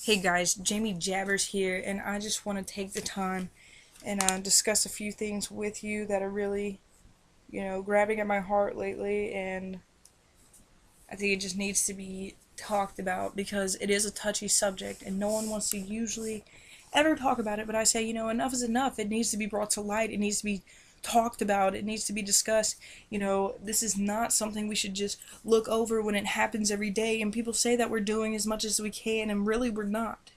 Hey guys, Jamie Jabbers here, and I just want to take the time and discuss a few things with you that are really, grabbing at my heart lately, and I think it just needs to be talked about because it is a touchy subject, and no one wants to usually ever talk about it. But I say, enough is enough. It needs to be brought to light. It needs to be talked about. It needs to be discussed. This is not something we should just look over when it happens every day. And people say that we're doing as much as we can, and really we're not.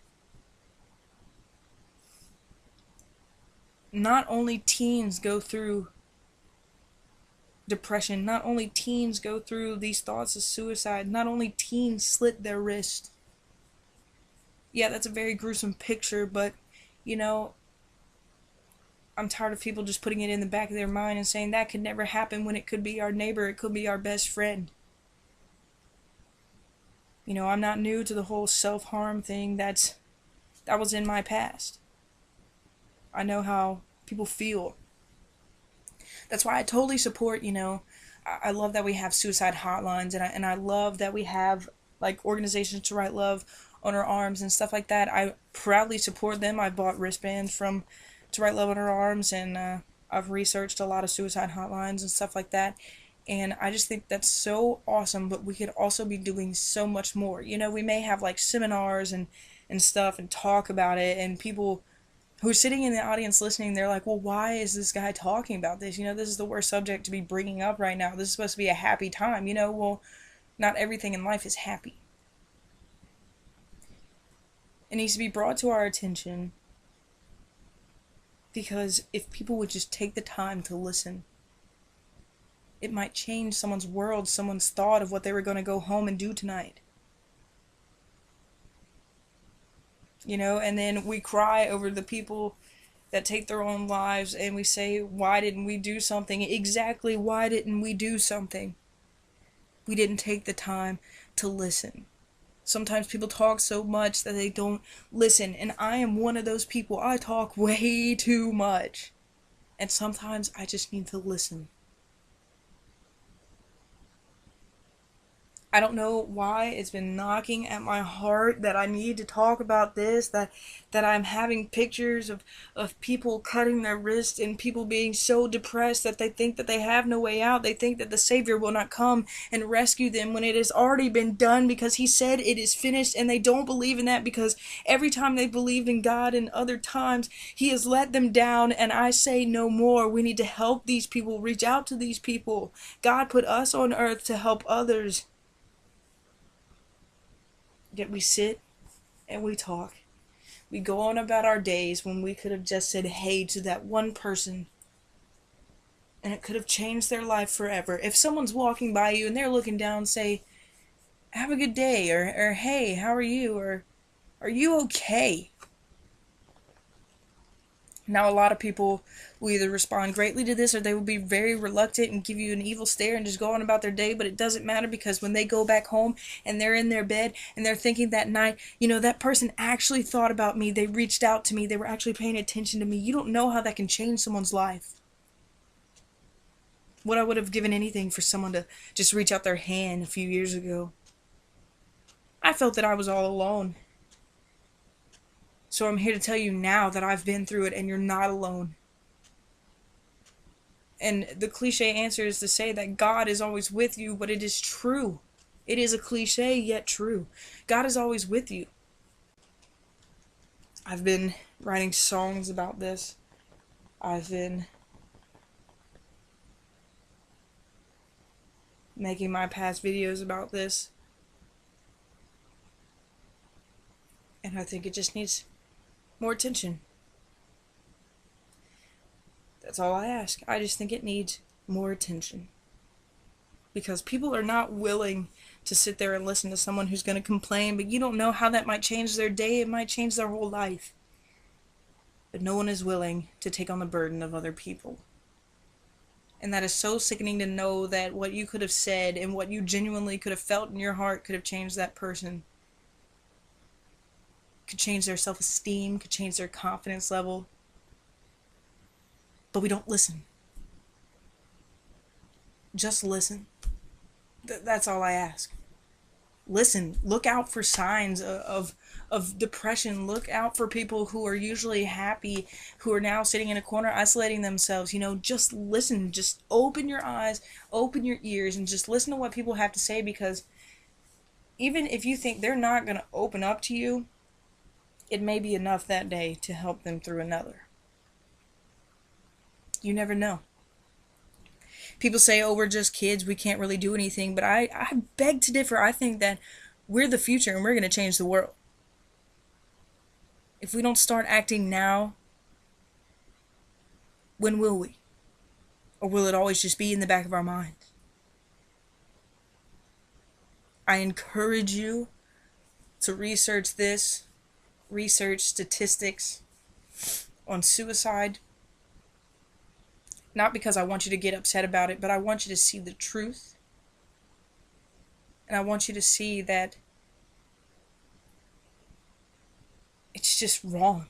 Not only teens go through depression, not only teens go through these thoughts of suicide, not only teens slit their wrist. Yeah, that's a very gruesome picture, but you know, I'm tired of people just putting it in the back of their mind and saying that could never happen when it could be our neighbor, it could be our best friend. I'm not new to the whole self-harm thing. That was in my past. I know how people feel. That's why I totally support, I love that we have suicide hotlines, and I love that we have like organizations to write love on our arms and stuff like that. I proudly support them. I bought wristbands from to write love on our arms, and I've researched a lot of suicide hotlines and stuff like that. And I just think that's so awesome, but we could also be doing so much more. We may have like seminars and stuff and talk about it, and people who are sitting in the audience listening, they're like, well, why is this guy talking about this? This is the worst subject to be bringing up right now. This is supposed to be a happy time. Well, not everything in life is happy. It needs to be brought to our attention because if people would just take the time to listen, it might change someone's world, someone's thought of what they were going to go home and do tonight. And then we cry over the people that take their own lives, and we say, why didn't we do something? Exactly, why didn't we do something? We didn't take the time to listen. Sometimes people talk so much that they don't listen, and I am one of those people. I talk way too much, and sometimes I just need to listen. I don't know why it's been knocking at my heart that I need to talk about this, that I'm having pictures of people cutting their wrists and people being so depressed that they think that they have no way out. They think that the Savior will not come and rescue them when it has already been done because He said it is finished, and they don't believe in that because every time they believed in God and other times He has let them down, and I say no more. We need to help these people, reach out to these people. God put us on earth to help others. Yet we sit and we talk. We go on about our days when we could have just said hey to that one person, and it could have changed their life forever. If someone's walking by you and they're looking down, say, have a good day, or hey, how are you, or are you okay? Now, a lot of people will either respond greatly to this or they will be very reluctant and give you an evil stare and just go on about their day, but it doesn't matter because when they go back home and they're in their bed and they're thinking that night, that person actually thought about me, they reached out to me, they were actually paying attention to me. You don't know how that can change someone's life. What I would have given anything for someone to just reach out their hand a few years ago. I felt that I was all alone. So I'm here to tell you now that I've been through it and you're not alone. And the cliche answer is to say that God is always with you, but it is true. It is a cliche, yet true. God is always with you. I've been writing songs about this. I've been making my past videos about this. And I think it just needs more attention. That's all I ask. I just think it needs more attention. Because people are not willing to sit there and listen to someone who's going to complain, but you don't know how that might change their day. It might change their whole life. But no one is willing to take on the burden of other people. And that is so sickening to know that what you could have said and what you genuinely could have felt in your heart could have changed that person. Could change their self-esteem, could change their confidence level. But we don't listen. Just listen. That's all I ask. listen, look out for signs of depression. Look out for people who are usually happy, who are now sitting in a corner isolating themselves. Just listen, just open your eyes, open your ears, and just listen to what people have to say, because even if you think they're not going to open up to you, it may be enough that day to help them through another. You never know. People say, oh, we're just kids, we can't really do anything, but I beg to differ. I think that we're the future and we're going to change the world. If we don't start acting now, when will we? Or will it always just be in the back of our minds? I encourage you to research this, research statistics on suicide. Not because I want you to get upset about it, but I want you to see the truth. And I want you to see that it's just wrong.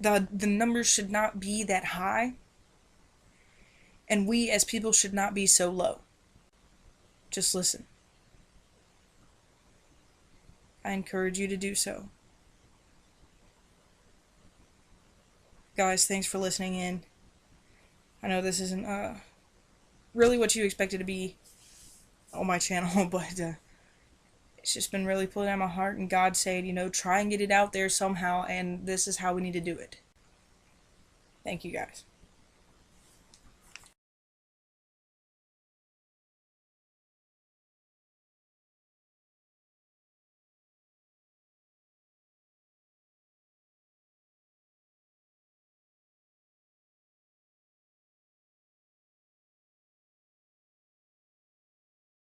The numbers should not be that high. And we as people should not be so low. Just listen. I encourage you to do so. Guys, thanks for listening in. I know this isn't really what you expected to be on my channel, but it's just been really pulling at my heart, and God said, try and get it out there somehow, and this is how we need to do it. Thank you, guys.